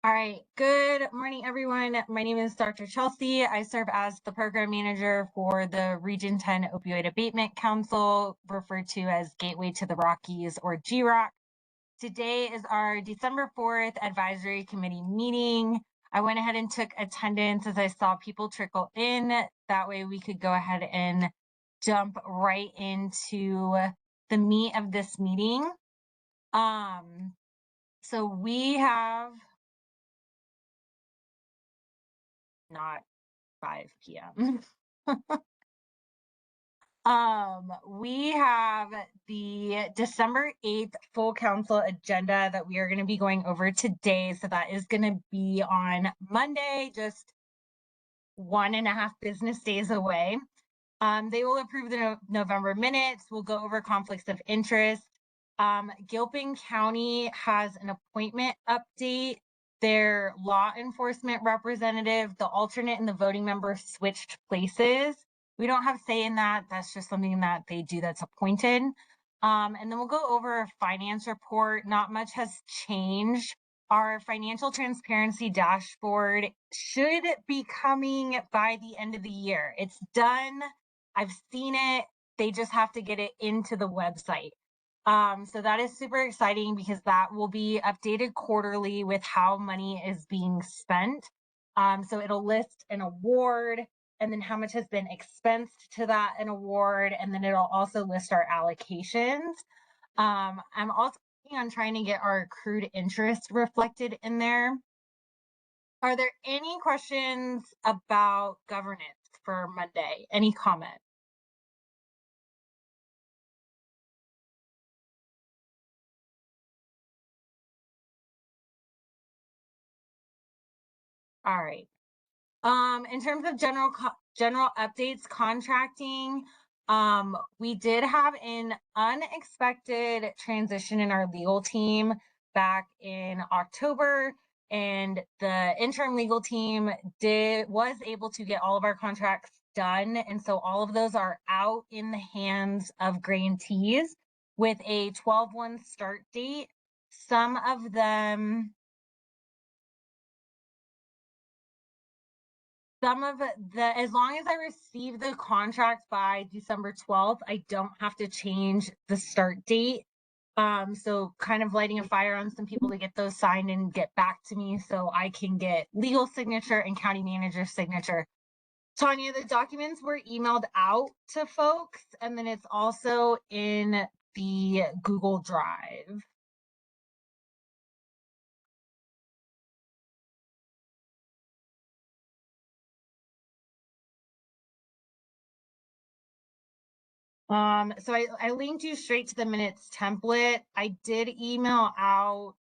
All right. Good morning, everyone. My name is Dr. Chelsea. I serve as the program manager for the Region 10 Opioid Abatement Council, referred to as Gateway to the Rockies or GROC. Today is our December 4th advisory committee meeting. I went ahead and took attendance as I saw people trickle in. That way we could go ahead and jump right into the meat of this meeting. So we have not 5 p.m. We have the December 8th full council agenda that we are going to be going over today. So that is going to be on Monday, just 1.5 business days away. They will approve the November minutes. We'll go over conflicts of interest. Gilpin County has an appointment update. Their law enforcement representative, the alternate and the voting member switched places. We don't have say in that. That's just something that they do that's appointed. And then we'll go over a finance report. Not much has changed. Our financial transparency dashboard should be coming by the end of the year. It's done. I've seen it. They just have to get it into the website. So that is super exciting because that will be updated quarterly with how money is being spent. So it'll list an award and then how much has been expensed to that an award, and then it'll also list our allocations. I'm also working on trying to get our accrued interest reflected in there. Are there any questions about governance for Monday? Any comments? All right. In terms of general updates, contracting, we did have an unexpected transition in our legal team back in October, and the interim legal team was able to get all of our contracts done, and so all of those are out in the hands of grantees with a 12/1 start date. Some of them as long as I receive the contract by December 12th, I don't have to change the start date. So kind of lighting a fire on some people to get those signed and get back to me so I can get legal signature and county manager signature. Tanya, the documents were emailed out to folks, and then it's also in the Google Drive. So I linked you straight to the minutes template. I did email out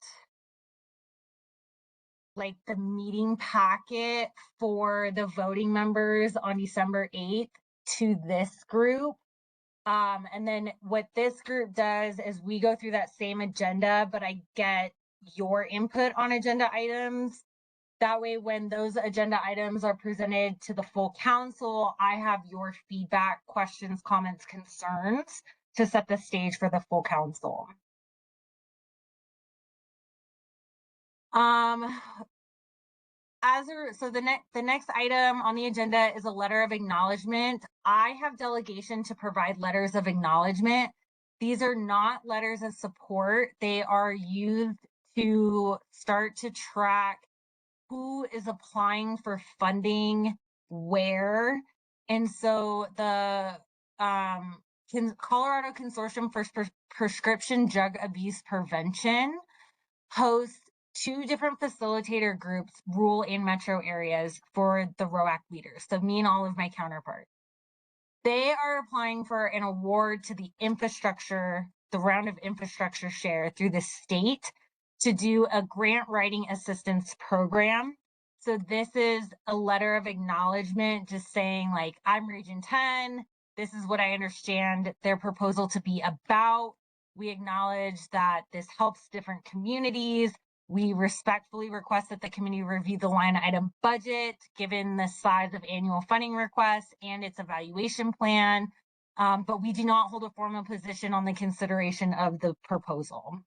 like the meeting packet for the voting members on December 8th to this group. And then what this group does is we go through that same agenda, but I get your input on agenda items. That way, when those agenda items are presented to the full council, I have your feedback, questions, comments, concerns to set the stage for the full council. So the next item on the agenda is a letter of acknowledgement. I have delegation to provide letters of acknowledgement. These are not letters of support. They are used to start to track who is applying for funding where. And so the Colorado Consortium for Prescription Drug Abuse Prevention hosts 2 different facilitator groups, rural and metro areas, for the ROAC leaders. So me and all of my counterparts. They are applying for an award to the round of infrastructure share through the state to do a grant writing assistance program. So this is a letter of acknowledgement, just saying like, I'm Region 10. This is what I understand their proposal to be about. We acknowledge that this helps different communities. We respectfully request that the committee review the line item budget, given the size of annual funding requests and its evaluation plan. But we do not hold a formal position on the consideration of the proposal.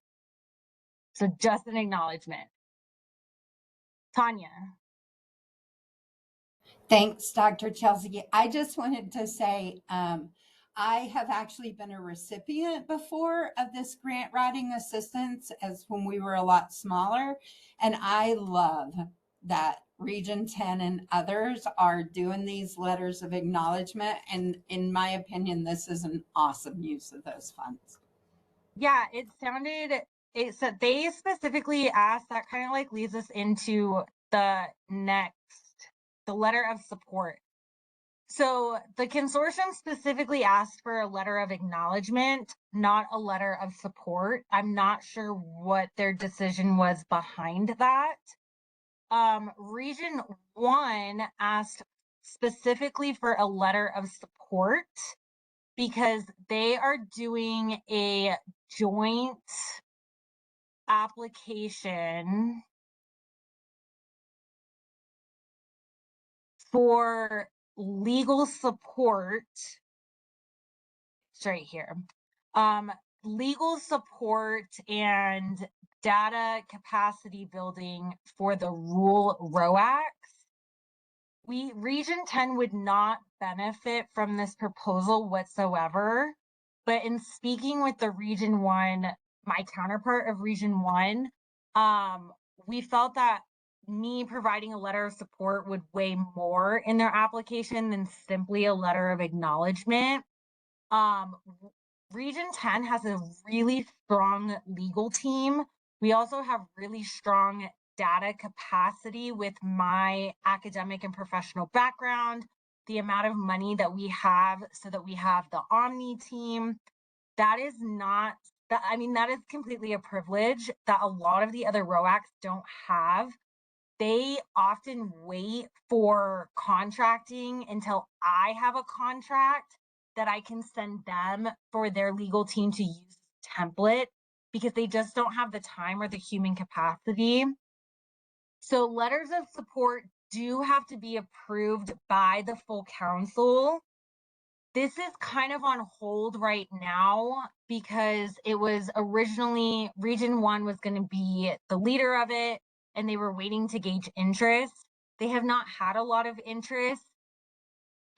So just an acknowledgement. Tanya. Thanks, Dr. Chelsea. I just wanted to say I have actually been a recipient before of this grant writing assistance as when we were a lot smaller. And I love that Region 10 and others are doing these letters of acknowledgement. And in my opinion, this is an awesome use of those funds. Yeah, it said they specifically asked, that kind of like leads us into the letter of support. So the consortium specifically asked for a letter of acknowledgement, not a letter of support. I'm not sure what their decision was behind that. Region 1 asked specifically for a letter of support because they are doing a joint application for legal support. It's right here. Legal support and data capacity building for the rural ROACs. Region 10 would not benefit from this proposal whatsoever, but in speaking with the Region 1, my counterpart of Region 1, we felt that me providing a letter of support would weigh more in their application than simply a letter of acknowledgement. Region 10 has a really strong legal team. We also have really strong data capacity with my academic and professional background, the amount of money that we have so that we have the Omni team. That is not, that is completely a privilege that a lot of the other ROACs don't have. They often wait for contracting until I have a contract that I can send them for their legal team to use template because they just don't have the time or the human capacity. So letters of support do have to be approved by the full council. This is kind of on hold right now because it was originally Region 1 was going to be the leader of it and they were waiting to gauge interest. They have not had a lot of interest.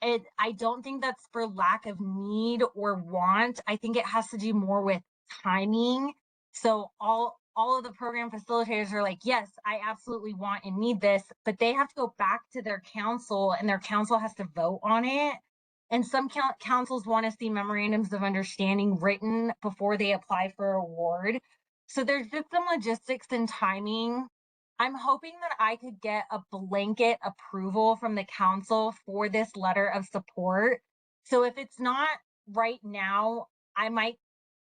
I don't think that's for lack of need or want. I think it has to do more with timing. So all of the program facilitators are like, yes, I absolutely want and need this, but they have to go back to their council and their council has to vote on it. And some councils want to see memorandums of understanding written before they apply for award. So there's just some logistics and timing. I'm hoping that I could get a blanket approval from the council for this letter of support. So if it's not right now,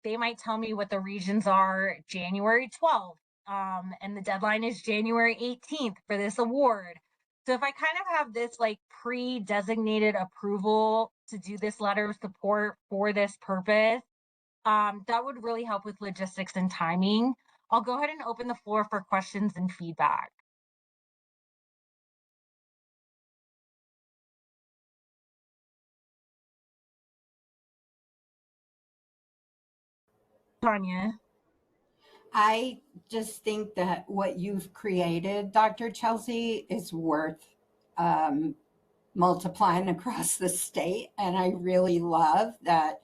they might tell me what the regions are January 12th. And the deadline is January 18th for this award. So if I kind of have this like pre-designated approval to do this letter of support for this purpose, that would really help with logistics and timing. I'll go ahead and open the floor for questions and feedback. Tanya. I just think that what you've created, Dr. Chelsea, is worth multiplying across the state. And I really love that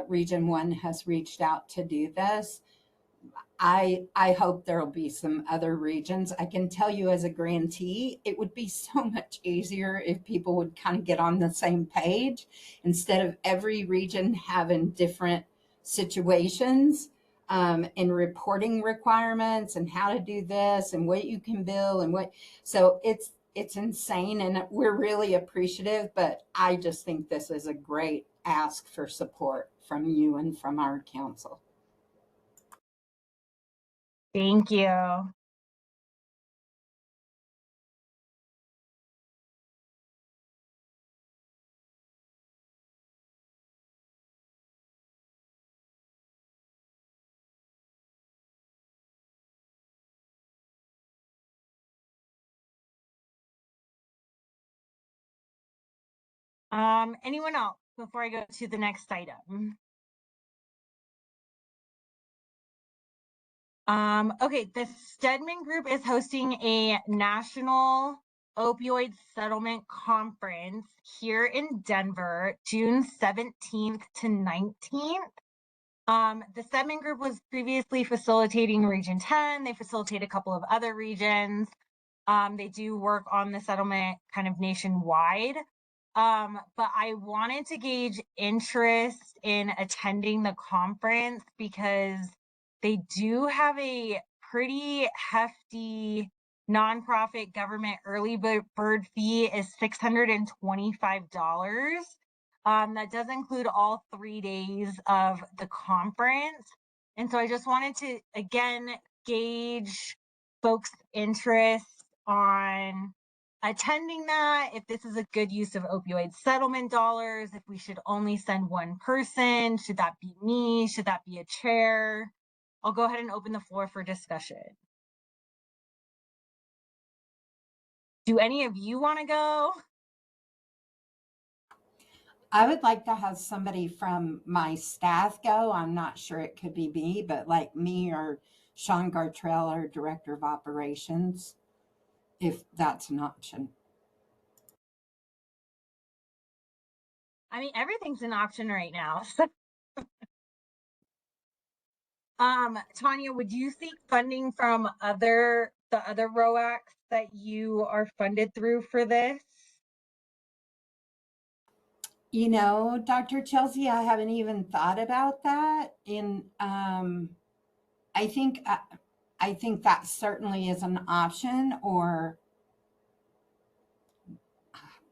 Region 1 has reached out to do this. I hope there will be some other regions. I can tell you as a grantee, it would be so much easier if people would kind of get on the same page instead of every region having different situations and reporting requirements and how to do this and what you can bill and what. So it's insane and we're really appreciative, but I just think this is a great ask for support from you and from our council. Thank you. Anyone else before I go to the next item? Okay, the Stedman Group is hosting a national opioid settlement conference here in Denver, June 17th to 19th. The Stedman Group was previously facilitating Region 10. They facilitate a couple of other regions. They do work on the settlement kind of nationwide. But I wanted to gauge interest in attending the conference because they do have a pretty hefty nonprofit government early bird fee is $625. That does include all 3 days of the conference. And so I just wanted to, again, gauge folks' interest on attending that, if this is a good use of opioid settlement dollars, if we should only send one person, should that be me, should that be a chair? I'll go ahead and open the floor for discussion. Do any of you want to go? I would like to have somebody from my staff go. I'm not sure it could be me, but like me or Sean Gartrell, our director of operations, if that's an option. I mean, everything's an option right now. Tanya, would you seek funding from the other ROACs that you are funded through for this? You know, Dr. Chelsea, I haven't even thought about that. I think I think that certainly is an option, or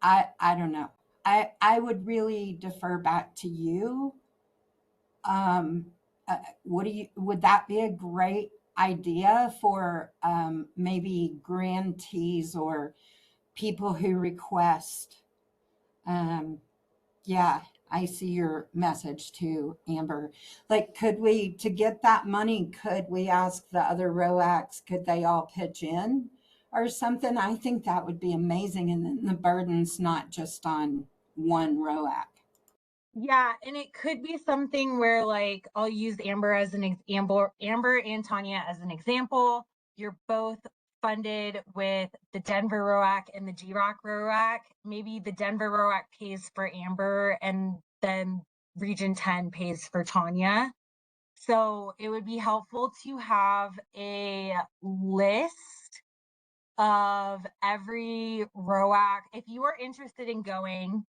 I don't know. I would really defer back to you. Um, would that be a great idea for maybe grantees or people who request? Yeah, I see your message too, Amber. Like, could we, to get that money, could we ask the other ROACs, could they all pitch in or something? I think that would be amazing. And then the burden's not just on one ROAC. Yeah, and it could be something where, like, I'll use Amber as an example, Amber and Tanya as an example. You're both funded with the Denver ROAC and the GROC ROAC. Maybe the Denver ROAC pays for Amber and then Region 10 pays for Tanya. So it would be helpful to have a list of every ROAC. If you are interested in going,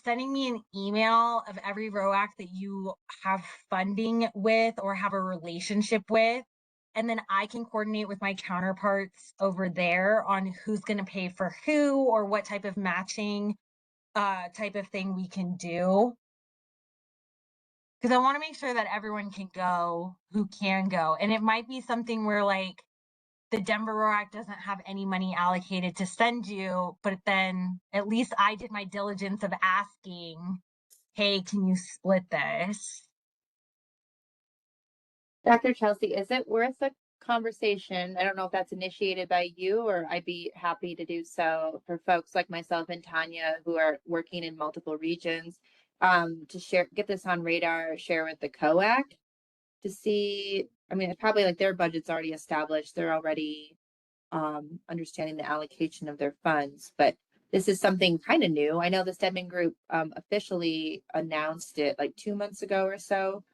sending me an email of every ROAC that you have funding with or have a relationship with, and then I can coordinate with my counterparts over there on who's going to pay for who or what type of matching type of thing we can do. Because I want to make sure that everyone can go who can go. And it might be something where, like, the Denver ROAC doesn't have any money allocated to send you, but then at least I did my diligence of asking, hey, can you split this? Dr. Chelsea, is it worth a conversation? I don't know if that's initiated by you, or I'd be happy to do so for folks like myself and Tanya who are working in multiple regions, to get this on radar, share with the COAC to see. I mean, it's probably like their budget's already established. They're already understanding the allocation of their funds, but this is something kind of new. I know the Stedman Group officially announced it like 2 months ago or so.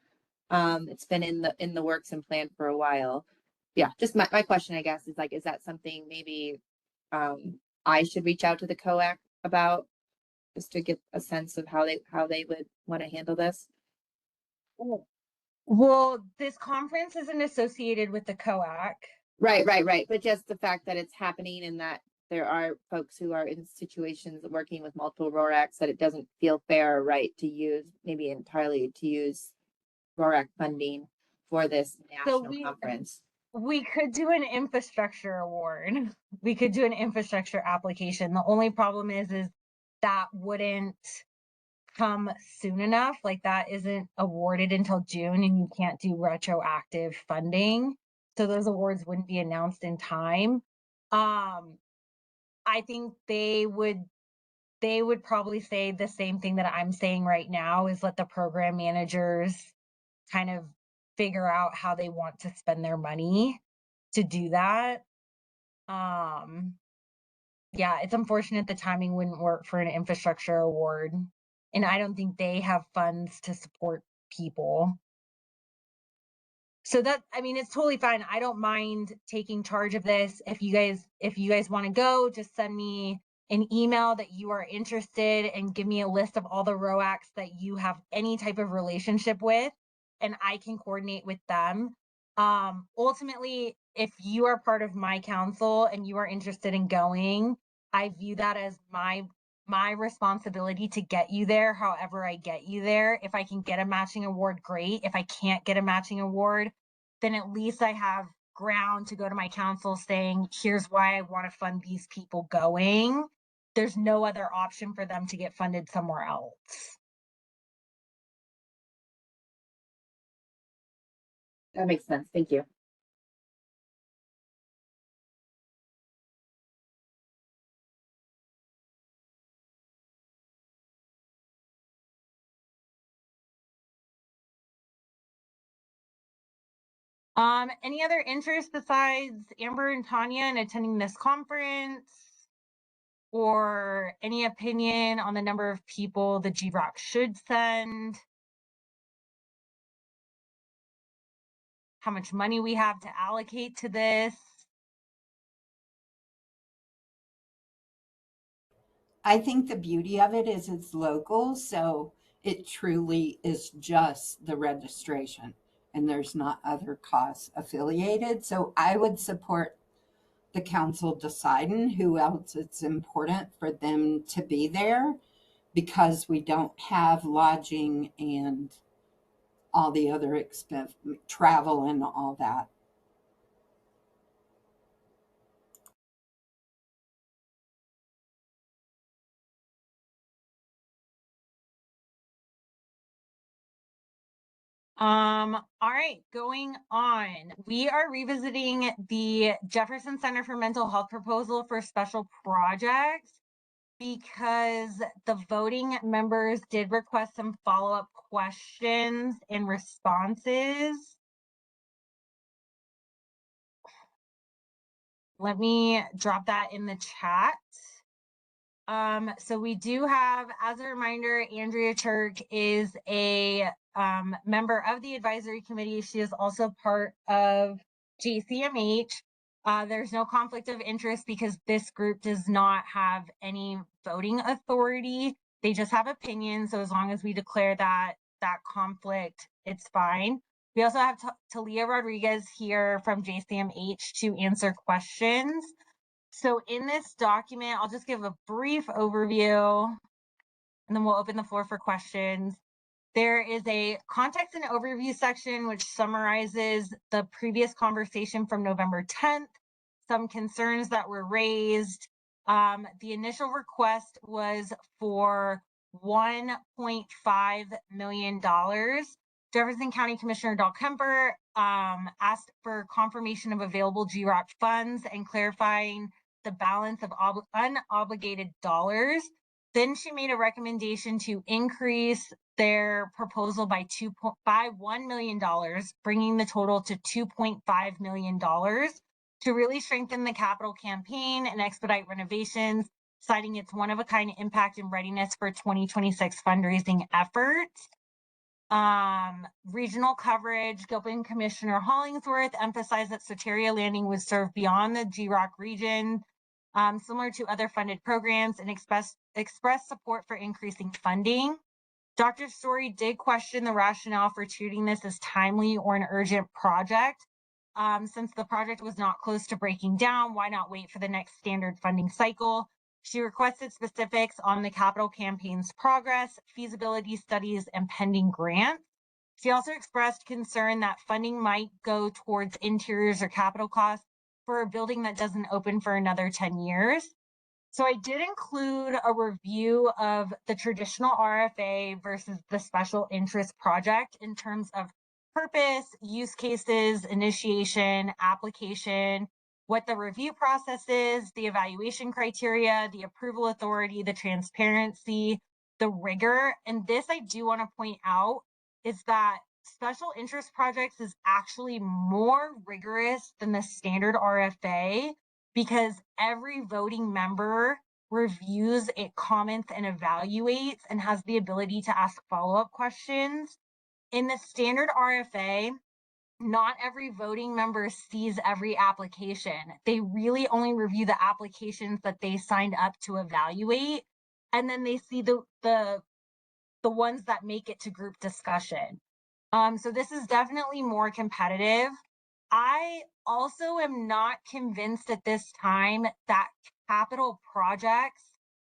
It's been in the works and planned for a while. Yeah, just my question, I guess, is like, is that something maybe I should reach out to the COAC about, just to get a sense of how they would want to handle this? Well, this conference isn't associated with the COAC. Right. But just the fact that it's happening and that there are folks who are in situations working with multiple RORACs, that it doesn't feel fair or right to use, maybe entirely to use RORAC funding for this national conference. We could do an infrastructure award. We could do an infrastructure application. The only problem is that wouldn't come soon enough. Like, that isn't awarded until June and you can't do retroactive funding. So those awards wouldn't be announced in time. I think they would probably say the same thing that I'm saying right now, is let the program managers kind of figure out how they want to spend their money to do that. Yeah, it's unfortunate the timing wouldn't work for an infrastructure award, and I don't think they have funds to support people. So that, I mean, it's totally fine. I don't mind taking charge of this. If you guys want to go, just send me an email that you are interested and give me a list of all the ROACs that you have any type of relationship with, and I can coordinate with them. Ultimately, if you are part of my council and you are interested in going, I view that as my responsibility to get you there however I get you there. If I can get a matching award, great. If I can't get a matching award, then at least I have ground to go to my council saying, here's why I want to fund these people going. There's no other option for them to get funded somewhere else. That makes sense. Thank you. Any other interest besides Amber and Tanya in attending this conference? Or any opinion on the number of people the GROC should send? How much money we have to allocate to this? I think the beauty of it is it's local, so it truly is just the registration and there's not other costs affiliated. So I would support the council deciding who else it's important for them to be there, because we don't have lodging and all the other expense, travel and all that. All right, going on. We are revisiting the Jefferson Center for Mental Health proposal for special projects because the voting members did request some follow-up questions and responses. Let me drop that in the chat. So we do have, as a reminder, Andrea Turk is a member of the advisory committee. She is also part of JCMH. There's no conflict of interest because this group does not have any voting authority. They just have opinions. So as long as we declare that conflict, it's fine. We also have Talia Rodriguez here from JCMH to answer questions. So in this document, I'll just give a brief overview and then we'll open the floor for questions. There is a context and overview section which summarizes the previous conversation from November 10th, some concerns that were raised. The initial request was for $1.5 million. Jefferson County Commissioner Dahl Kemper asked for confirmation of available GROC funds and clarifying the balance of unobligated dollars. Then she made a recommendation to increase their proposal by $1 million, bringing the total to $2.5 million to really strengthen the capital campaign and expedite renovations, citing its one-of-a-kind impact and readiness for 2026 fundraising efforts. Regional coverage, Gilpin Commissioner Hollingsworth emphasized that Soteria Landing would serve beyond the GROC region, similar to other funded programs, and express support for increasing funding. Dr. Story did question the rationale for treating this as timely or an urgent project. Since the project was not close to breaking down, why not wait for the next standard funding cycle? She requested specifics on the capital campaign's progress, feasibility studies, and pending grants. She also expressed concern that funding might go towards interiors or capital costs for a building that doesn't open for another 10 years. So I did include a review of the traditional RFA versus the special interest project in terms of purpose, use cases, initiation, application, what the review process is, the evaluation criteria, the approval authority, the transparency, the rigor. And this I do want to point out is that special interest projects is actually more rigorous than the standard RFA because every voting member reviews, it comments and evaluates and has the ability to ask follow-up questions. In the standard RFA, not every voting member sees every application. They really only review the applications that they signed up to evaluate, and then they see the ones that make it to group discussion. So this is definitely more competitive. I also am not convinced at this time that capital projects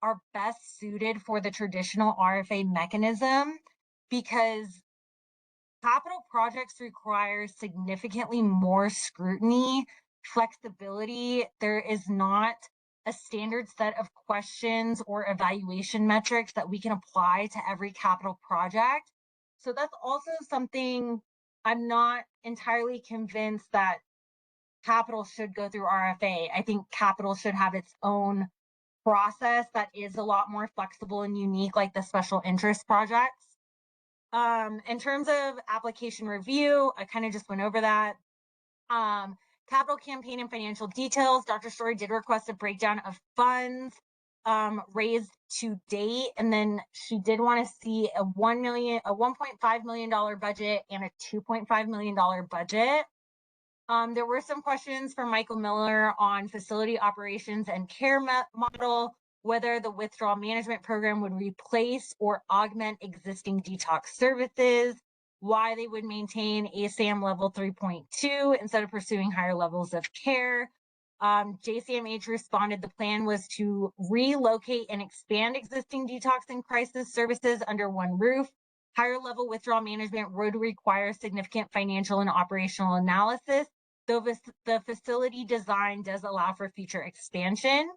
are best suited for the traditional RFA mechanism because capital projects require significantly more scrutiny, flexibility. There is not a standard set of questions or evaluation metrics that we can apply to every capital project. So that's also something I'm not entirely convinced that capital should go through RFA. I think capital should have its own process that is a lot more flexible and unique, like the special interest projects. In terms of application review, I kind of just went over that. Capital campaign and financial details. Dr. Story did request a breakdown of funds raised to date, and then she did want to see a $1.5 million budget and a $2.5 million budget. There were some questions from Michael Miller on facility operations and care model, whether the withdrawal management program would replace or augment existing detox services, why they would maintain ASAM level 3.2 instead of pursuing higher levels of care. JCMH responded the plan was to relocate and expand existing detox and crisis services under one roof. Higher level withdrawal management would require significant financial and operational analysis, though the facility design does allow for future expansion.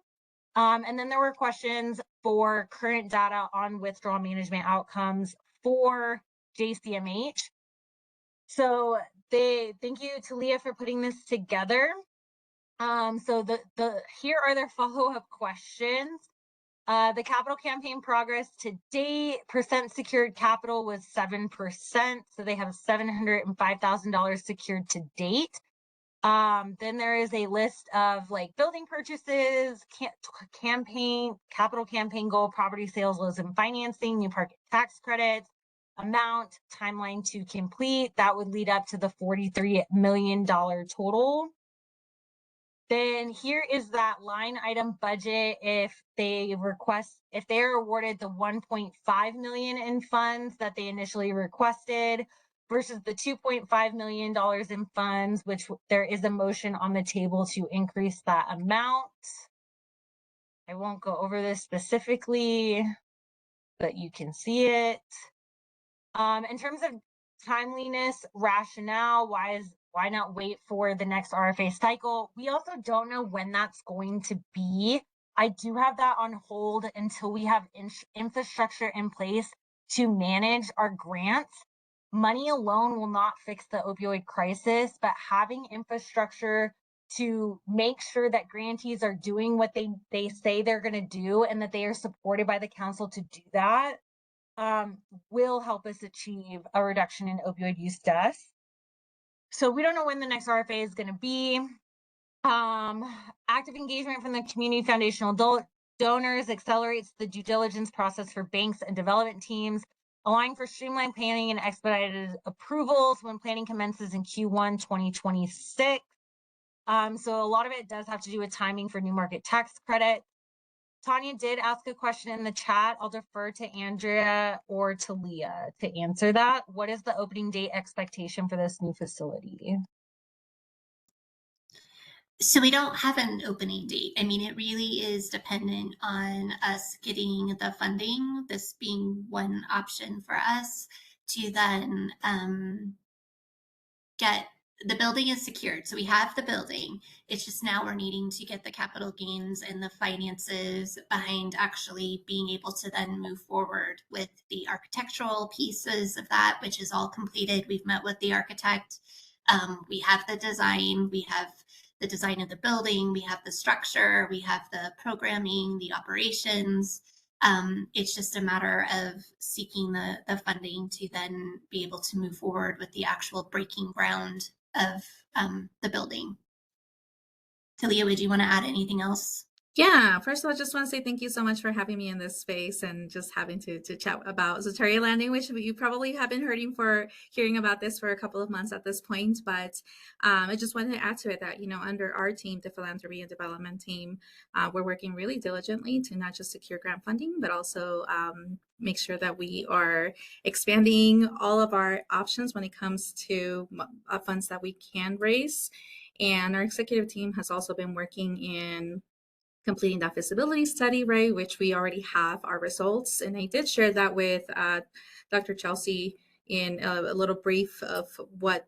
And then there were questions for current data on withdrawal management outcomes for JCMH. So thank you to Leah for putting this together. So here are their follow-up questions. The capital campaign progress to date, percent secured capital was 7%. So they have $705,000 secured to date. Then there is a list of like building purchases, capital campaign goal, property sales, loans and financing, new park tax credits, amount, timeline to complete. That would lead up to the $43 million total. Then here is that line item budget if they are awarded the 1.5 million in funds that they initially requested versus the $2.5 million in funds, which there is a motion on the table to increase that amount. I won't go over this specifically, but you can see it. In terms of timeliness, rationale, why not wait for the next RFA cycle? We also don't know when that's going to be. I do have that on hold until we have infrastructure in place to manage our grants. Money alone will not fix the opioid crisis, but having infrastructure to make sure that grantees are doing what they say they're going to do and that they are supported by the council to do that will help us achieve a reduction in opioid use deaths. So we don't know when the next RFA is going to be. Active engagement from the community foundational donors accelerates the due diligence process for banks and development teams, allowing for streamlined planning and expedited approvals when planning commences in Q1 2026. So a lot of it does have to do with timing for new market tax credit. Tanya did ask a question in the chat. I'll defer to Andrea or to Leah to answer that. What is the opening date expectation for this new facility? So we don't have an opening date. I mean, it really is dependent on us getting the funding, this being one option for us to then get the building is secured. So we have the building. It's just now we're needing to get the capital gains and the finances behind actually being able to then move forward with the architectural pieces of that, which is all completed. We've met with the architect. We have the design. We have the design of the building. We have the structure. We have the programming, the operations. It's just a matter of seeking the funding to then be able to move forward with the actual breaking ground of the building. Talia, would you want to add anything else? Yeah, first of all, I just want to say thank you so much for having me in this space and just having to chat about Soteria Landing, which you probably have been hearing about this for a couple of months at this point. But I just wanted to add to it that, under our team, the philanthropy and development team, we're working really diligently to not just secure grant funding, but also make sure that we are expanding all of our options when it comes to funds that we can raise. And our executive team has also been working in completing that feasibility study, right, which we already have our results. And I did share that with Dr. Chelsea in a little brief of what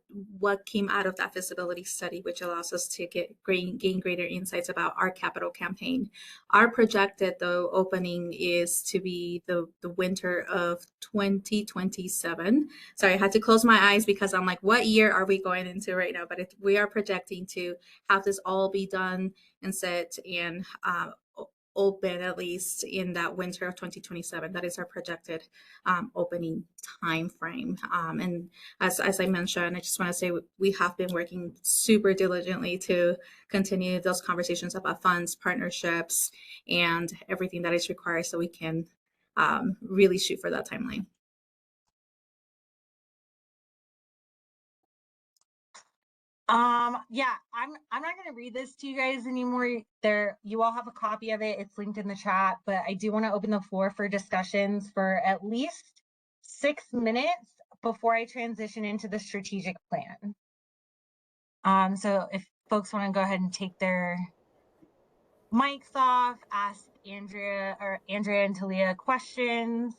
came out of that feasibility study, which allows us to gain greater insights about our capital campaign. Our projected, though, opening is to be the winter of 2027. Sorry, I had to close my eyes because I'm like, what year are we going into right now? But we are projecting to have this all be done and set and open at least in that winter of 2027. That is our projected opening time frame. And as I mentioned, I just want to say we have been working super diligently to continue those conversations about funds, partnerships, and everything that is required so we can really shoot for that timeline. Yeah, I'm not gonna read this to you guys anymore. You all have a copy of it. It's linked in the chat, but I do want to open the floor for discussions for at least 6 minutes before I transition into the strategic plan. So if folks want to go ahead and take their mics off, ask Andrea and Talia questions.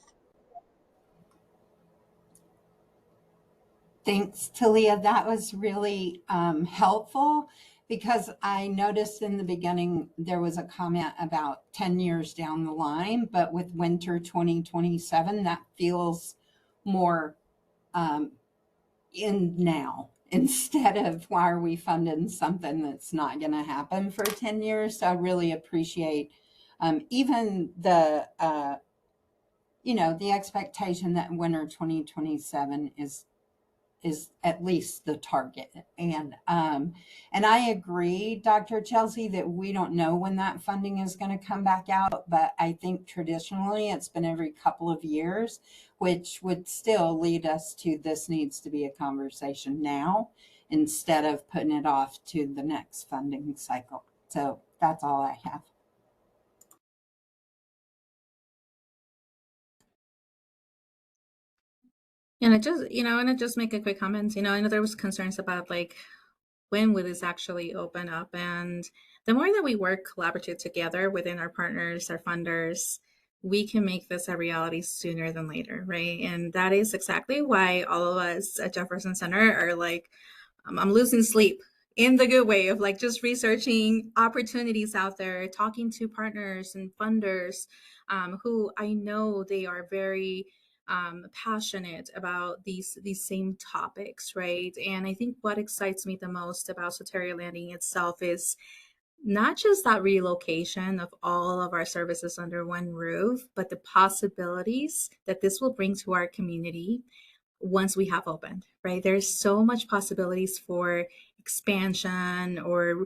Thanks, Talia. That was really helpful because I noticed in the beginning there was a comment about 10 years down the line, but with winter 2027, that feels more in now instead of why are we funding something that's not going to happen for 10 years. So I really appreciate even the, the expectation that winter 2027 is at least the target. And I agree, Dr. Chelsea, that we don't know when that funding is going to come back out, but I think traditionally it's been every couple of years, which would still lead us to this needs to be a conversation now instead of putting it off to the next funding cycle. So that's all I have. And I just make a quick comment. I know there was concerns about like when would this actually open up, and the more that we work collaboratively together within our partners, our funders, we can make this a reality sooner than later, right? And that is exactly why all of us at Jefferson Center are like, I'm losing sleep in the good way of like just researching opportunities out there, talking to partners and funders who I know they are very passionate about these same topics, right? And I think what excites me the most about Soteria Landing itself is not just that relocation of all of our services under one roof, but the possibilities that this will bring to our community once we have opened, right? There's so much possibilities for expansion or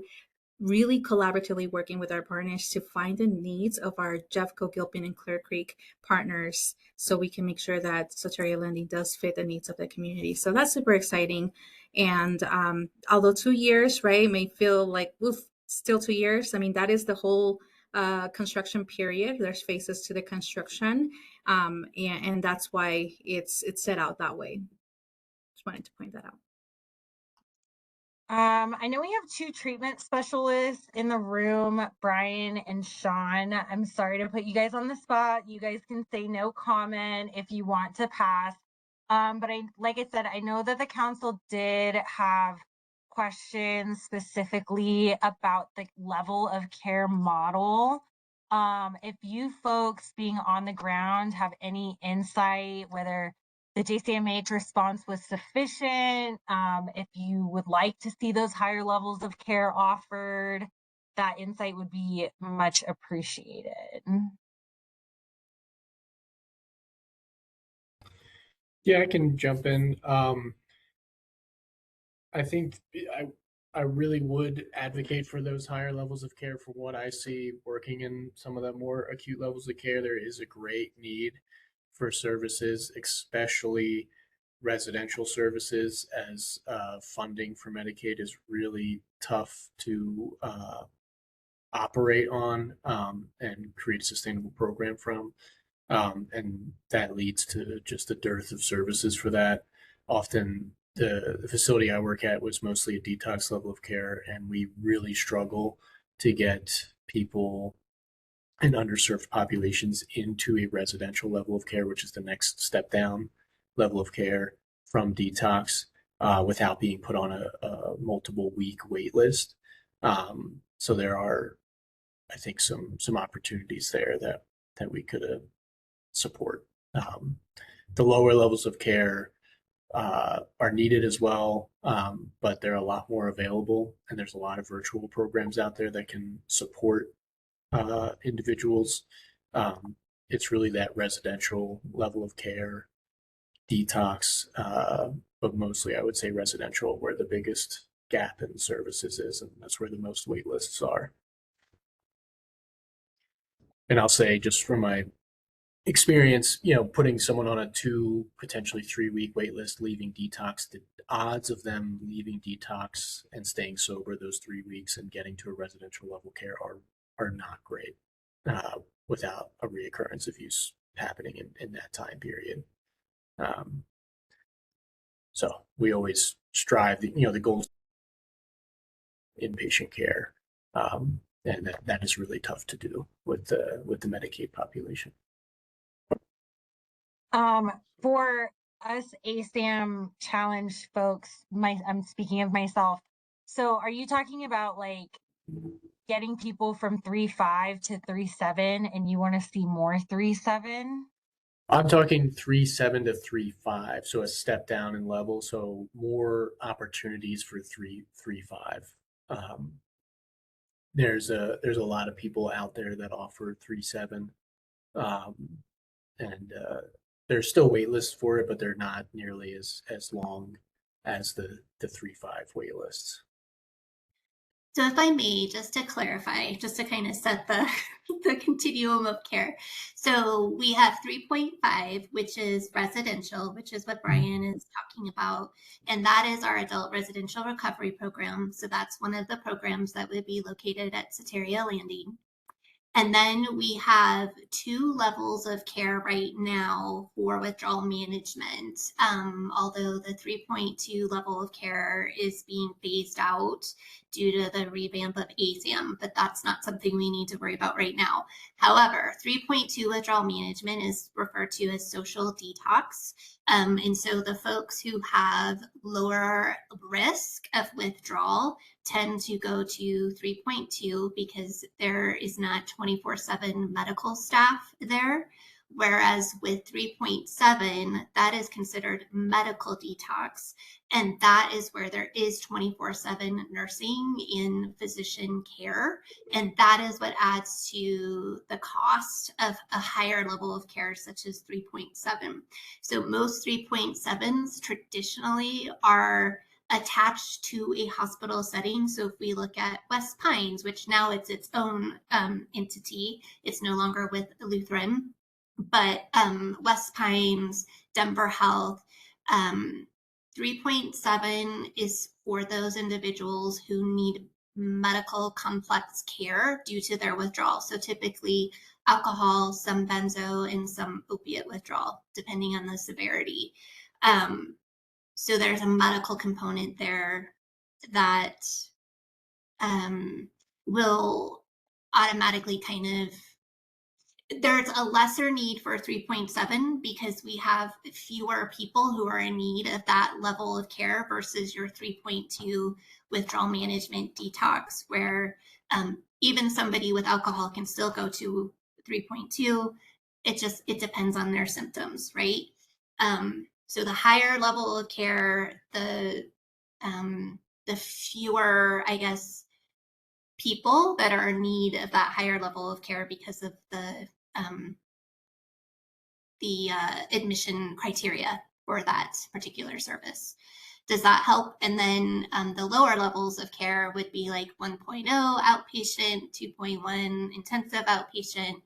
really collaboratively working with our partners to find the needs of our Jeffco, Gilpin, and Clear Creek partners so we can make sure that Soteria Landing does fit the needs of the community. So that's super exciting. And although 2 years, right, may feel like, oof, still 2 years. I mean, that is the whole construction period. There's phases to the construction. And that's why it's set out that way. Just wanted to point that out. I know we have 2 treatment specialists in the room, Brian and Sean. I'm sorry to put you guys on the spot. You guys can say no comment if you want to pass. But like I said, I know that the council did have questions specifically about the level of care model. If you folks being on the ground have any insight, whether the JCMH response was sufficient, if you would like to see those higher levels of care offered, that insight would be much appreciated. Yeah, I can jump in. I think I really would advocate for those higher levels of care. From what I see working in some of the more acute levels of care, there is a great need for services, especially residential services, as funding for Medicaid is really tough to operate on and create a sustainable program from. And that leads to just a dearth of services for that. Often, the facility I work at was mostly a detox level of care, and we really struggle to get people in underserved populations into a residential level of care, which is the next step down level of care from detox, without being put on a multiple week wait list. So there are, I think, some opportunities there that we could support. The lower levels of care are needed as well, but they're a lot more available, and there's a lot of virtual programs out there that can support individuals. It's really that residential level of care, detox, but mostly I would say residential, where the biggest gap in services is, and that's where the most wait lists are. And I'll say, just from my experience, putting someone on a 2, potentially 3 week wait list, leaving detox, the odds of them leaving detox and staying sober those 3 weeks and getting to a residential level care are not great without a reoccurrence of use happening in that time period. So we always strive, the goal is inpatient care, and that is really tough to do with the Medicaid population. For us ASAM challenge folks, I'm speaking of myself. So are you talking about like getting people from 3.5 to 3.7 and you want to see more 3.7? I'm talking 3.7 to 3.5, so a step down in level, so more opportunities for 3.5. There's a lot of people out there that offer 3.7, and there's still wait lists for it, but they're not nearly as long as the 3.5 wait lists. So if I may, just to clarify, just to kind of set the, the continuum of care. So we have 3.5, which is residential, which is what Brian is talking about. And that is our adult residential recovery program. So that's one of the programs that would be located at Soteria Landing. And then we have 2 levels of care right now for withdrawal management. Although the 3.2 level of care is being phased out due to the revamp of ASAM, but that's not something we need to worry about right now. However, 3.2 withdrawal management is referred to as social detox. And so the folks who have lower risk of withdrawal tend to go to 3.2 because there is not 24/7 medical staff there. Whereas with 3.7, that is considered medical detox. And that is where there is 24/7 nursing in physician care. And that is what adds to the cost of a higher level of care, such as 3.7. So most 3.7s traditionally are attached to a hospital setting. So if we look at West Pines, which now it's its own entity, it's no longer with Lutheran, but West Pines, Denver Health, 3.7 is for those individuals who need medical complex care due to their withdrawal. So typically alcohol, some benzo, and some opiate withdrawal, depending on the severity. So there's a medical component there that will automatically there's a lesser need for 3.7 because we have fewer people who are in need of that level of care versus your 3.2 withdrawal management detox, where even somebody with alcohol can still go to 3.2. It depends on their symptoms, right? So the higher level of care, the fewer, I guess, people that are in need of that higher level of care because of the admission criteria. for that particular service. Does that help? And then the lower levels of care would be like 1.0 outpatient, 2.1 intensive outpatient.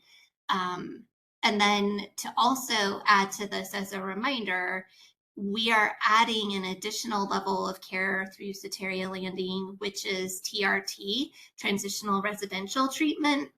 And then to also add to this as a reminder, we are adding an additional level of care through Soteria Landing, which is TRT, Transitional Residential Treatment,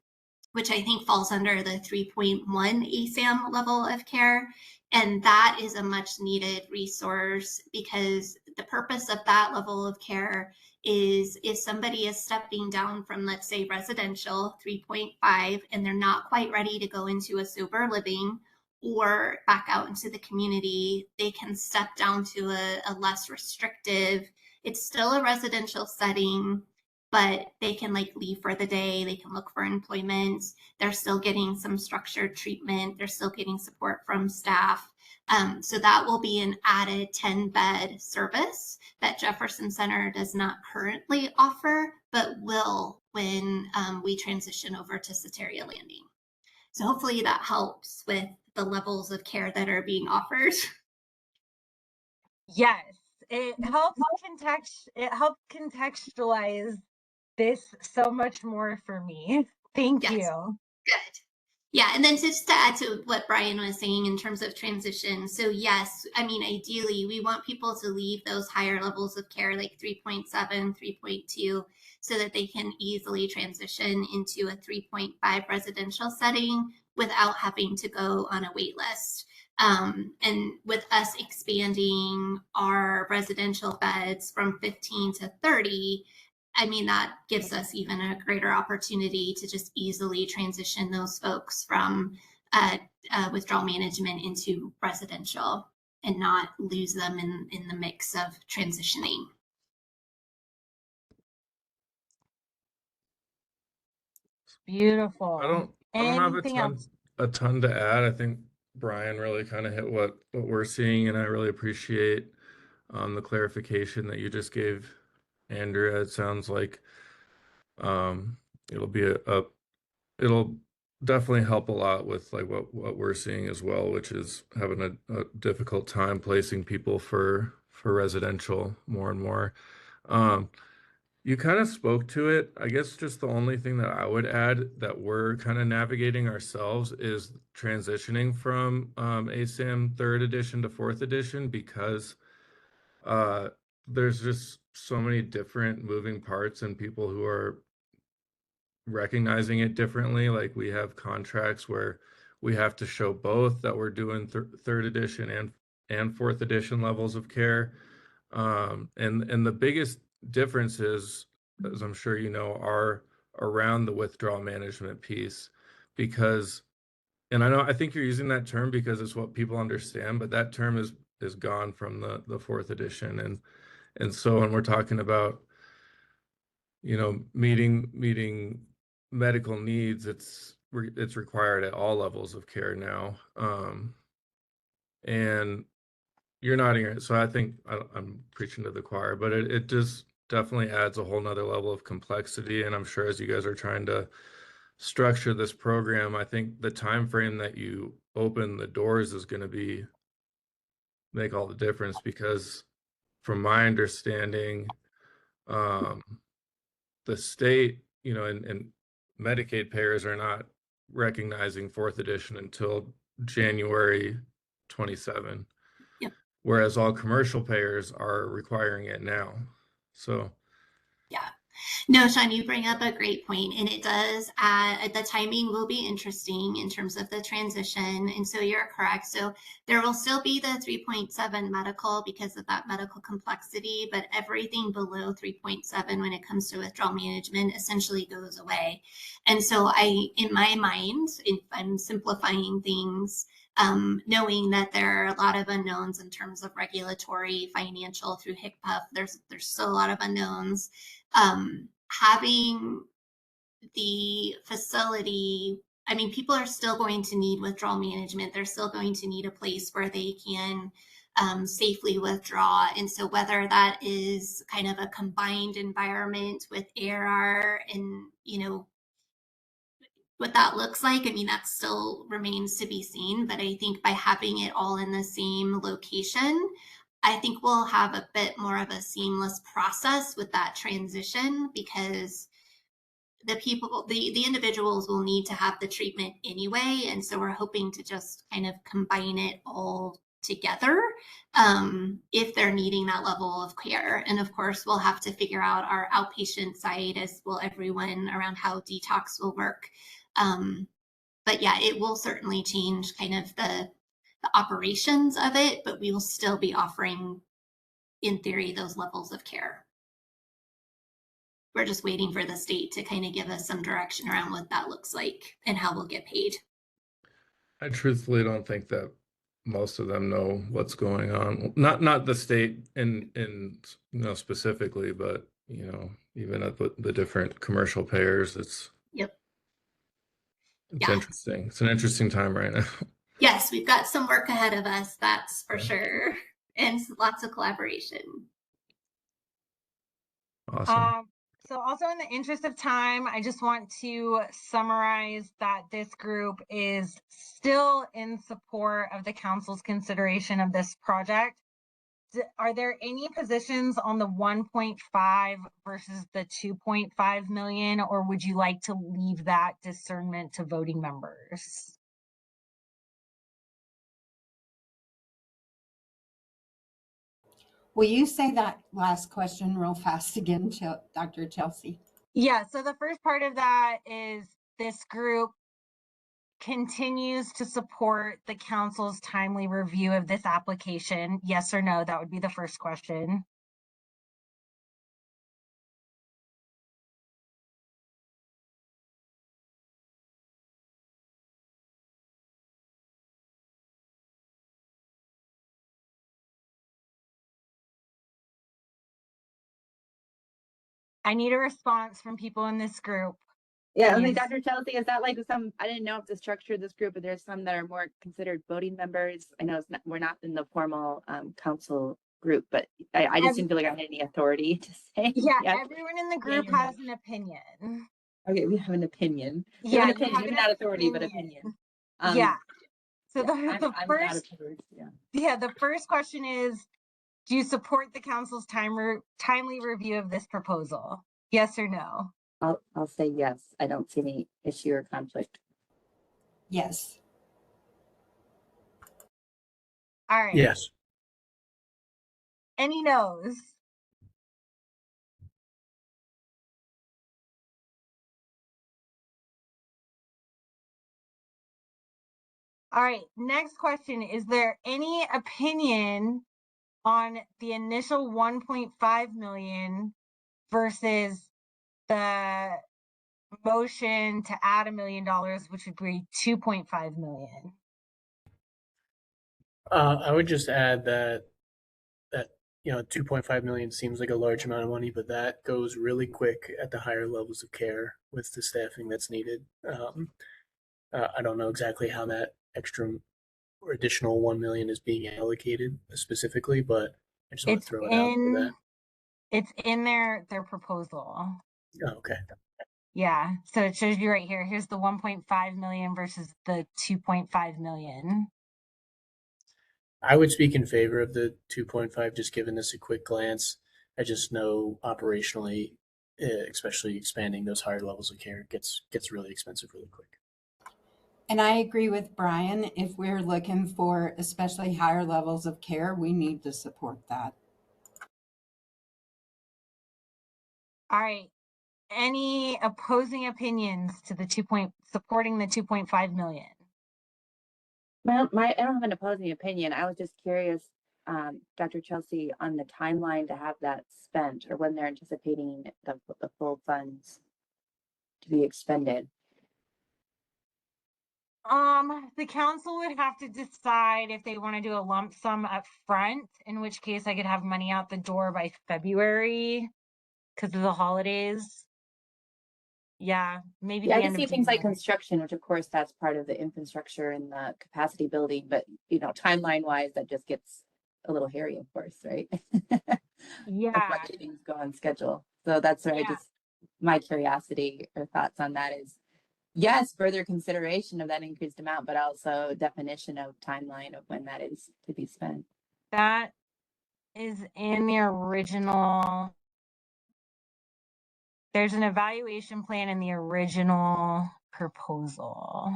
which I think falls under the 3.1 ASAM level of care. And that is a much needed resource, because the purpose of that level of care is if somebody is stepping down from, let's say, residential 3.5, and they're not quite ready to go into a sober living or back out into the community, they can step down to a less restrictive, it's still a residential setting, but they can like leave for the day, they can look for employment, they're still getting some structured treatment, they're still getting support from staff. So that will be an added 10-bed service that Jefferson Center does not currently offer, but will when we transition over to Soteria Landing. So hopefully that helps with the levels of care that are being offered. Yes, it helps contextualize this so much more for me. Thank Yes. you. Good. Yeah, and then just to add to what Brian was saying in terms of transition. So yes, I mean, ideally, we want people to leave those higher levels of care, like 3.7, 3.2, so that they can easily transition into a 3.5 residential setting without having to go on a wait list. And with us expanding our residential beds from 15 to 30, I mean, that gives us even a greater opportunity to just easily transition those folks from withdrawal management into residential and not lose them in the mix of transitioning. Beautiful. I don't Anything have else? a ton to add. I think Brian really kind of hit what we're seeing, and I really appreciate the clarification that you just gave, Andrea. It sounds like it'll be it'll definitely help a lot with like what we're seeing as well, which is having a difficult time placing people for residential more and more. You kind of spoke to it. I guess just the only thing that I would add that we're kind of navigating ourselves is transitioning from ASAM 3rd edition to 4th edition, because there's just so many different moving parts and people who are recognizing it differently. Like we have contracts where we have to show both that we're doing 3rd edition and 4th edition levels of care. And the biggest differences, as I'm sure you know, are around the withdrawal management piece, because, and I think you're using that term because it's what people understand, but that term is gone from the 4th edition. And so when we're talking about, you know, meeting medical needs, it's required at all levels of care now. And you're nodding your head, so I think I'm preaching to the choir, but it just definitely adds a whole nother level of complexity. And I'm sure as you guys are trying to structure this program, I think the time frame that you open the doors is going to make all the difference, because from my understanding, the state, you know, and Medicaid payers are not recognizing 4th edition until January 27. Yep. Whereas all commercial payers are requiring it now. So Yeah. No, Sean, you bring up a great point, and it does add, the timing will be interesting in terms of the transition. And so you're correct. So there will still be the 3.7 medical because of that medical complexity, but everything below 3.7 when it comes to withdrawal management essentially goes away. And so in my mind, if I'm simplifying things, knowing that there are a lot of unknowns in terms of regulatory, financial through HCPF, there's still a lot of unknowns. Having the facility, I mean, people are still going to need withdrawal management. They're still going to need a place where they can safely withdraw. And so whether that is kind of a combined environment with ARR and, you know, what that looks like, I mean, that still remains to be seen. But I think by having it all in the same location, I think we'll have a bit more of a seamless process with that transition, because the people, the individuals will need to have the treatment anyway. And so we're hoping to just kind of combine it all together if they're needing that level of care. And of course, we'll have to figure out our outpatient side, as will everyone, around how detox will work. But yeah, it will certainly change kind of the operations of it, but we will still be offering, in theory, those levels of care. We're just waiting for the state to kind of give us some direction around what that looks like and how we'll get paid. I truthfully don't think that most of them know what's going on. Not the state in specifically, but even at the different commercial payers, it's Yep. It's Yeah. interesting. It's an interesting time right now. Yes, we've got some work ahead of us, that's for sure, and lots of collaboration. Awesome. So also, in the interest of time, I just want to summarize that this group is still in support of the council's consideration of this project. Are there any positions on the 1.5 versus the 2.5 million, or would you like to leave that discernment to voting members? Will you say that last question real fast again, Dr. Chelsea? Yeah, so the first part of that is this group continues to support the council's timely review of this application. Yes or no? That would be the first question. I need a response from people in this group. Yeah, I mean, Please. Dr. Chelsea, is that like some, I didn't know if the structure of this group, but there's some that are more considered voting members. I know we're not in the formal council group, but I just didn't feel like I had any authority to say. Yeah, yes. everyone in the group has an opinion. Okay, we have an opinion. Yeah, An opinion, maybe not authority, but opinion. Yeah. So yeah, the I'm first, yeah. yeah, the first question is, do you support the council's timely review of this proposal? Yes or no? I'll say yes. I don't see any issue or conflict. Yes. All right. Yes. Any no's? All right, next question. Is there any opinion on the initial 1.5 million versus the motion to add $1 million, which would be 2.5 million? I would just add that 2.5 million seems like a large amount of money, but that goes really quick at the higher levels of care with the staffing that's needed. I don't know exactly how that extra or additional 1 million is being allocated specifically, but I just want to throw it out for that. It's in their proposal. Oh, okay. Yeah, so it shows you right here. Here's the 1.5 million versus the 2.5 million. I would speak in favor of the 2.5, just given this a quick glance. I just know operationally, especially expanding those higher levels of care gets really expensive really quick. And I agree with Brian. If we're looking for especially higher levels of care, we need to support that. All right. Any opposing opinions to the supporting the 2.5 million? Well, I don't have an opposing opinion. I was just curious, Dr. Chelsea, on the timeline to have that spent, or when they're anticipating the full funds to be expended. The council would have to decide if they want to do a lump sum up front, in which case I could have money out the door by February because of the holidays. Yeah, maybe Yeah, the I end can see of things like January. construction, which of course that's part of the infrastructure and the capacity building, but timeline wise, that just gets a little hairy, of course, right? Yeah. Like things go on schedule. So that's where Yeah. my curiosity or thoughts on that is, yes, further consideration of that increased amount, but also definition of timeline of when that is to be spent. That is in the original. There's an evaluation plan in the original proposal.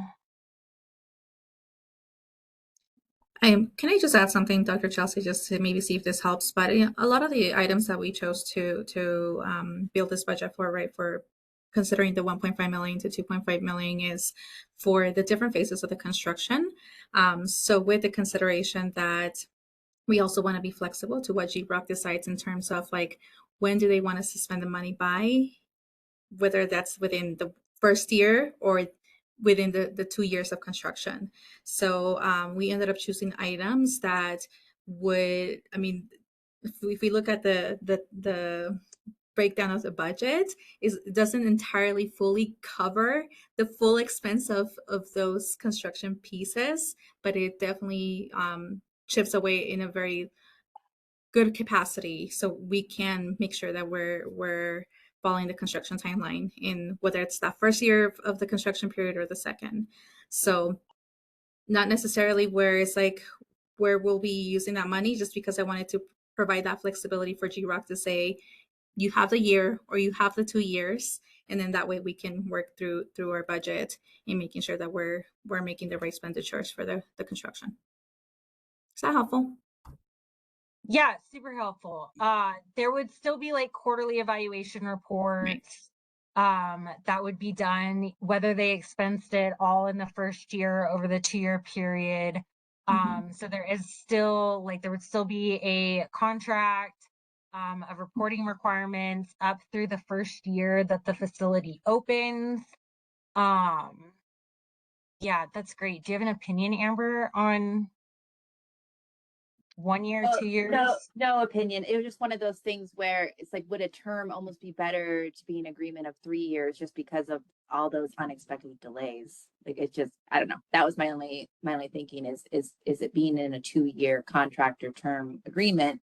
Can I just add something, Dr. Chelsea, just to maybe see if this helps? But a lot of the items that we chose to build this budget for, right, for considering the 1.5 million to 2.5 million is for the different phases of the construction. So with the consideration that we also want to be flexible to what GROC decides in terms of like, when do they want us to spend the money by, whether that's within the first year or within the 2 years of construction. So we ended up choosing items that would, I mean, if we look at the breakdown of the budget, it doesn't entirely fully cover the full expense of those construction pieces, but it definitely chips away in a very good capacity, so we can make sure that we're following the construction timeline in whether it's that first year of the construction period or the second. So not necessarily where it's like where we'll be using that money, just because I wanted to provide that flexibility for GROC to say you have the year or you have the 2 years, and then that way we can work through our budget and making sure that we're making the right expenditures for the construction. Is that helpful? Yeah, super helpful. There would still be like quarterly evaluation reports that would be done, whether they expensed it all in the first year over the 2-year period. So there is still like, there would still be a contract of reporting requirements up through the first year that the facility opens. Yeah, that's great. Do you have an opinion, Amber, on 1 year, 2 years? No opinion. It was just one of those things where it's like, would a term almost be better to be an agreement of 3 years just because of all those unexpected delays? Like, it's just, I don't know. That was my only thinking is it being in a 2-year contract or term agreement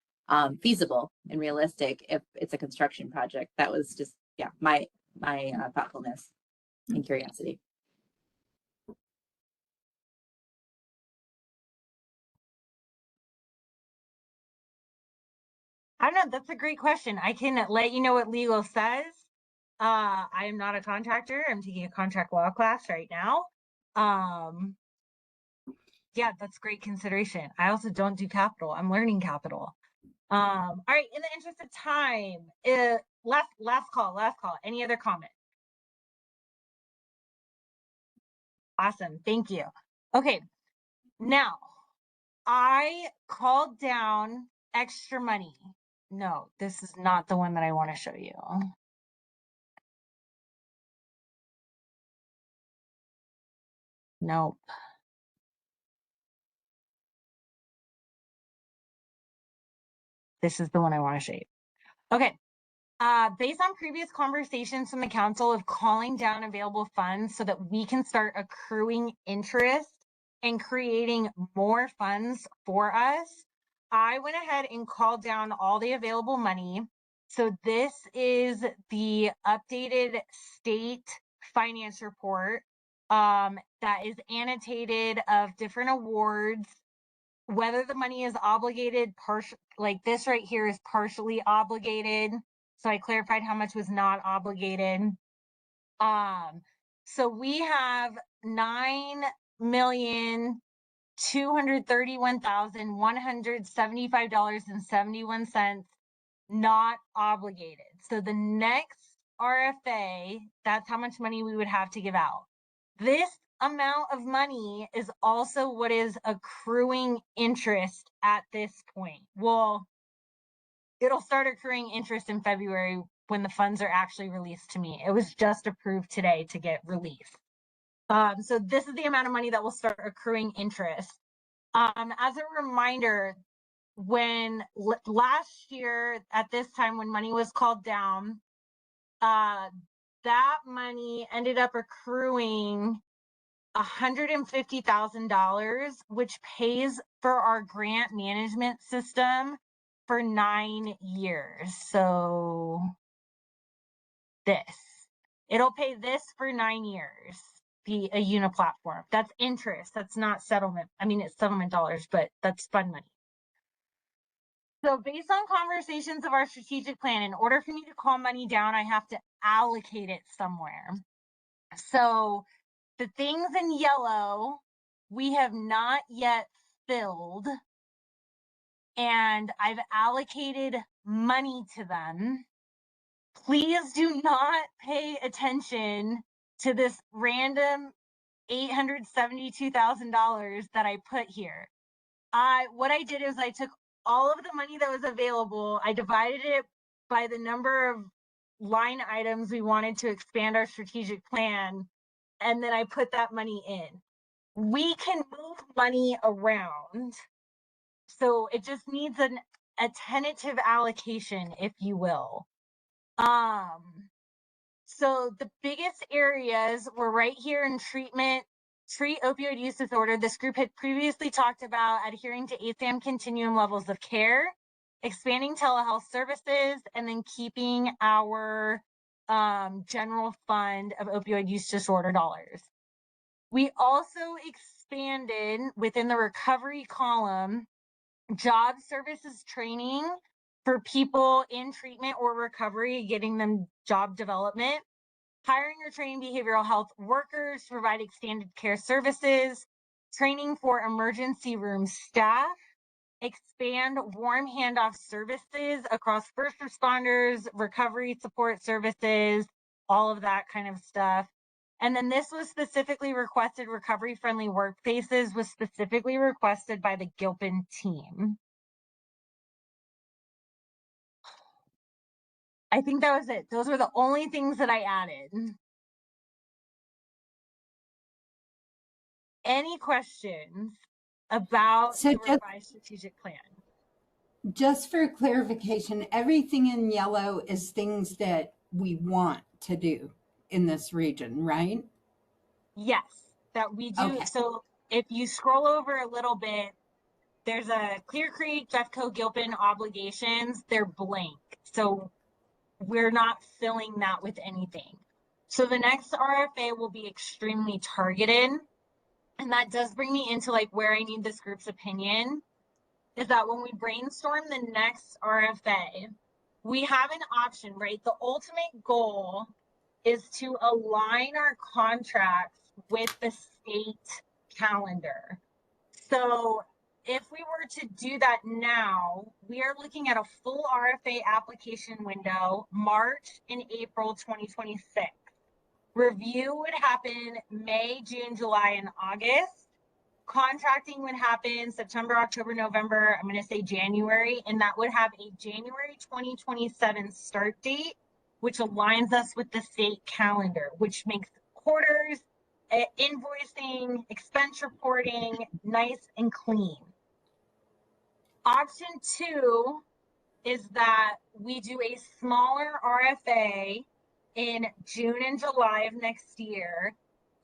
feasible and realistic if it's a construction project? That was just, yeah, my thoughtfulness and curiosity. I don't know. That's a great question. I can let you know what legal says. I am not a contractor. I'm taking a contract law class right now. Yeah, that's great consideration. I also don't do capital. I'm learning capital. All right. In the interest of time, last call. Any other comment? Awesome. Thank you. Okay. Now, I called down extra money. No, this is not the one that I want to show you. Nope. This is the one I want to show you. Okay. Based on previous conversations from the council of calling down available funds so that we can start accruing interest and creating more funds for us, I went ahead and called down all the available money. So this is the updated state finance report that is annotated of different awards, whether the money is obligated, like this right here is partially obligated. So I clarified how much was not obligated. So we have $9,231,175.71 not obligated. So the next RFA, that's how much money we would have to give out. This amount of money is also what is accruing interest at this point. Well, it'll start accruing interest in February when the funds are actually released to me. It was just approved today to get released. So this is the amount of money that will start accruing interest. As a reminder, when last year at this time when money was called down, that money ended up accruing $150,000, which pays for our grant management system for 9 years. So it'll pay this for 9 years. the Auna platform. That's interest. That's not settlement. I mean, it's settlement dollars, but that's fund money. So based on conversations of our strategic plan, in order for me to call money down, I have to allocate it somewhere. So the things in yellow, we have not yet filled, and I've allocated money to them. Please do not pay attention to this random $872,000 that I put here. What I did is I took all of the money that was available, I divided it by the number of line items we wanted to expand our strategic plan, and then I put that money in. We can move money around, so it just needs a tentative allocation, if you will. So the biggest areas were right here in treat opioid use disorder. This group had previously talked about adhering to ASAM continuum levels of care, expanding telehealth services, and then keeping our general fund of opioid use disorder dollars. We also expanded within the recovery column job services training for people in treatment or recovery, getting them job development, hiring or training behavioral health workers to provide extended care services, training for emergency room staff, expand warm handoff services across first responders, recovery support services, all of that kind of stuff. And then this was specifically requested, recovery friendly workplaces was specifically requested by the Gilpin team. I think that was it. Those were the only things that I added. Any questions about So the revised strategic plan? just for clarification, everything in yellow is things that we want to do in this region, right? Yes, that we do. Okay. So if you scroll over a little bit, there's a Clear Creek, Jeffco, Gilpin obligations. They're blank. So we're not filling that with anything. So the next RFA will be extremely targeted. And that does bring me into like where I need this group's opinion, is that when we brainstorm the next RFA, we have an option, right? The ultimate goal is to align our contracts with the state calendar. So if we were to do that now, we are looking at a full RFA application window, March and April 2026. Review would happen May, June, July, and August. Contracting would happen September, October, November, I'm going to say January, and that would have a January 2027 start date, which aligns us with the state calendar, which makes quarters, invoicing, expense reporting nice and clean. Option 2 is that we do a smaller RFA in June and July of next year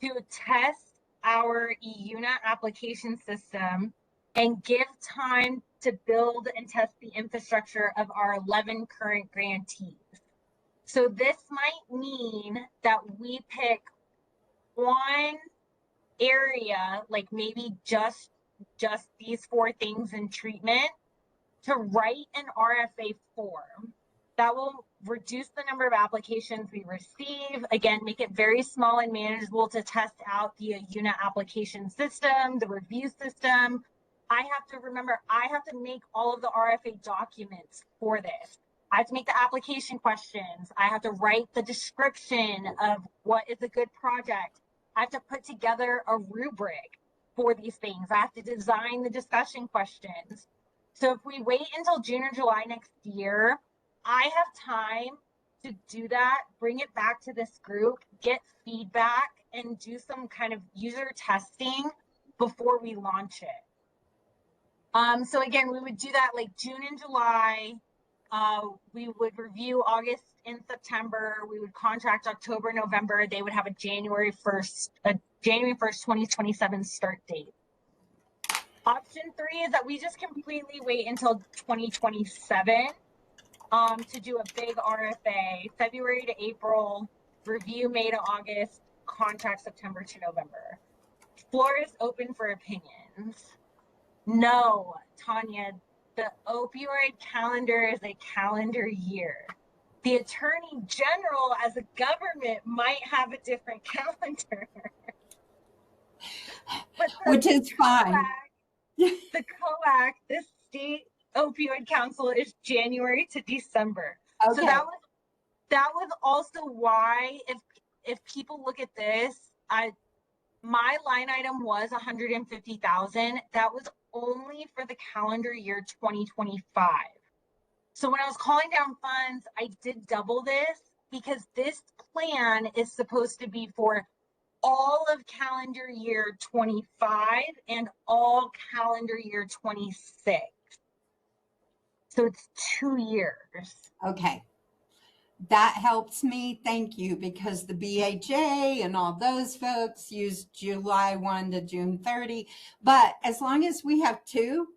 to test our Auna application system and give time to build and test the infrastructure of our 11 current grantees. So this might mean that we pick one area, like maybe just these 4 things in treatment, to write an RFA form. That will reduce the number of applications we receive. Again, make it very small and manageable to test out the Auna application system, the review system. I have to make all of the RFA documents for this. I have to make the application questions. I have to write the description of what is a good project. I have to put together a rubric for these things. I have to design the discussion questions. So if we wait until June or July next year, I have time to do that, bring it back to this group, get feedback, and do some kind of user testing before we launch it. So again, we would do that like June and July. We would review August and September. We would contract October, November. They would have a January 1st, 2027 start date. Option 3 is that we just completely wait until 2027 to do a big RFA, February to April, review May to August, contract September to November. Floor is open for opinions. No, Tanya, the opioid calendar is a calendar year. The Attorney General as a government might have a different calendar. But Which is fine. the COAC, the State Opioid Council, is January to December. Okay. So that was also why, if people look at this, my line item was 150,000. That was only for the calendar year 2025. So when I was calling down funds, I did double this because this plan is supposed to be for all of calendar year 25 and all calendar year 26. So it's 2 years. Okay. That helps me. Thank you. Because the BHA and all those folks use July 1 to June 30. But as long as we have 2,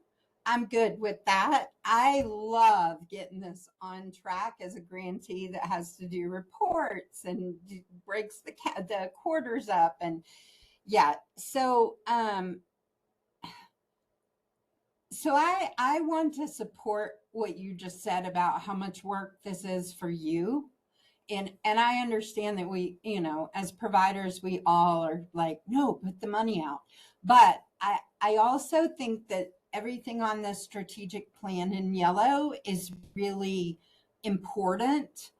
I'm good with that. I love getting this on track as a grantee that has to do reports and breaks the quarters up. And yeah, so I want to support what you just said about how much work this is for you. And I understand that we, as providers, we all are like, no, put the money out. But I also think that everything on this strategic plan in yellow is really important.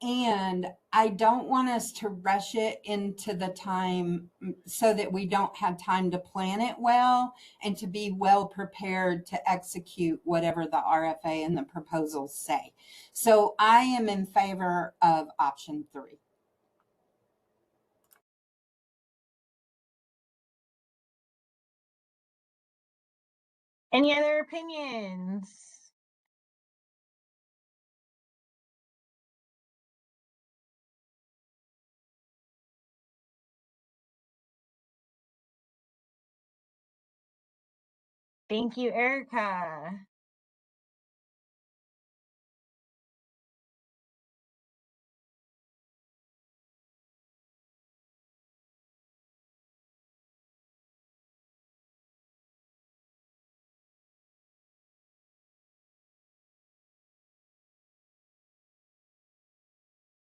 And I don't want us to rush it into the time so that we don't have time to plan it well and to be well prepared to execute whatever the RFA and the proposals say. So I am in favor of option 3. Any other opinions? Thank you, Erica.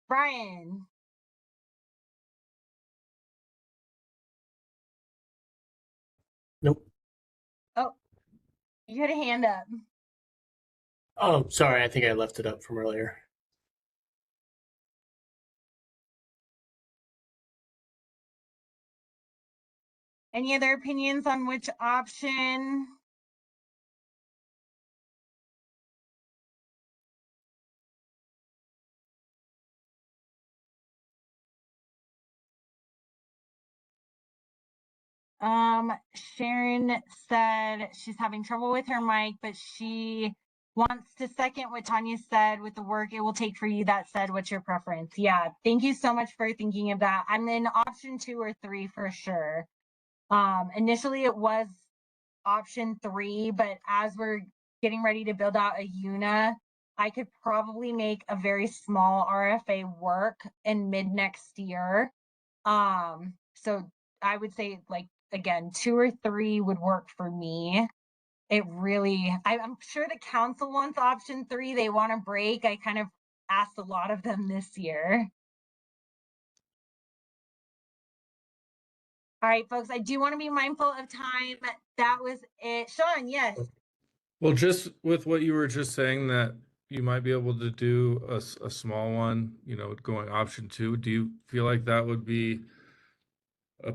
Brian. Nope. Oh, you had a hand up. Oh, sorry. I think I left it up from earlier. Any other opinions on which option? Sharon said she's having trouble with her mic, but she wants to second what Tanya said with the work it will take for you. That said, what's your preference? Yeah, thank you so much for thinking of that. I'm in option 2 or 3 for sure. Initially it was option 3, but as we're getting ready to build out a UNA, I could probably make a very small RFA work in mid next year. So I would say, like, again, 2 or 3 would work for me. It really, I'm sure the council wants option 3. They want a break. I kind of asked a lot of them this year. All right, folks, I do want to be mindful of time. That was it. Sean, yes. Well, just with what you were just saying, that you might be able to do a small one, going option 2, do you feel like that would be a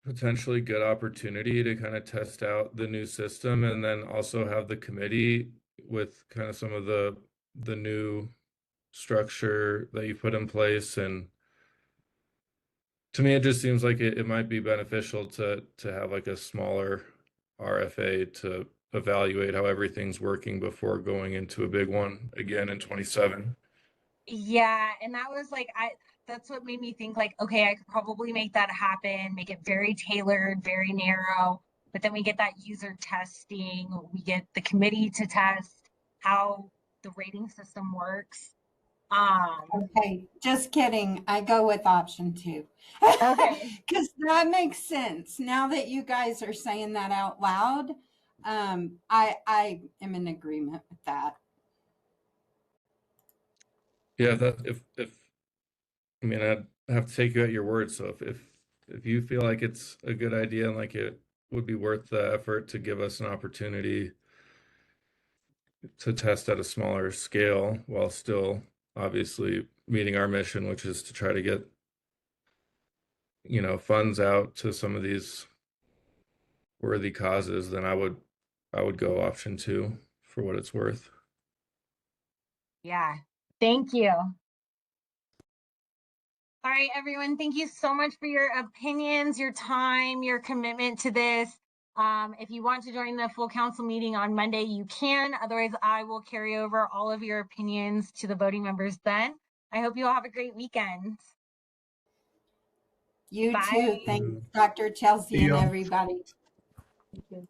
potentially good opportunity to kind of test out the new system, and then also have the committee with kind of some of the new structure that you put in place? And to me, it just seems like it might be beneficial to have like a smaller RFA to evaluate how everything's working before going into a big one again in 27. Yeah, and that was like, that's what made me think, like, okay, I could probably make that happen, make it very tailored, very narrow, but then we get that user testing, we get the committee to test how the rating system works. Okay, just kidding. I go with option 2. Okay. Because that makes sense. Now that you guys are saying that out loud, I am in agreement with that. Yeah, that if I mean, I'd have to take you at your word. So if you feel like it's a good idea and like it would be worth the effort to give us an opportunity to test at a smaller scale while still obviously meeting our mission, which is to try to get, funds out to some of these worthy causes, then I would go option 2 for what it's worth. Yeah. Thank you. All right, everyone. Thank you so much for your opinions, your time, your commitment to this. If you want to join the full council meeting on Monday, you can. Otherwise, I will carry over all of your opinions to the voting members then. I hope you all have a great weekend. You Bye. too. Thanks, Dr. Chelsea See and ya. everybody. Thank you.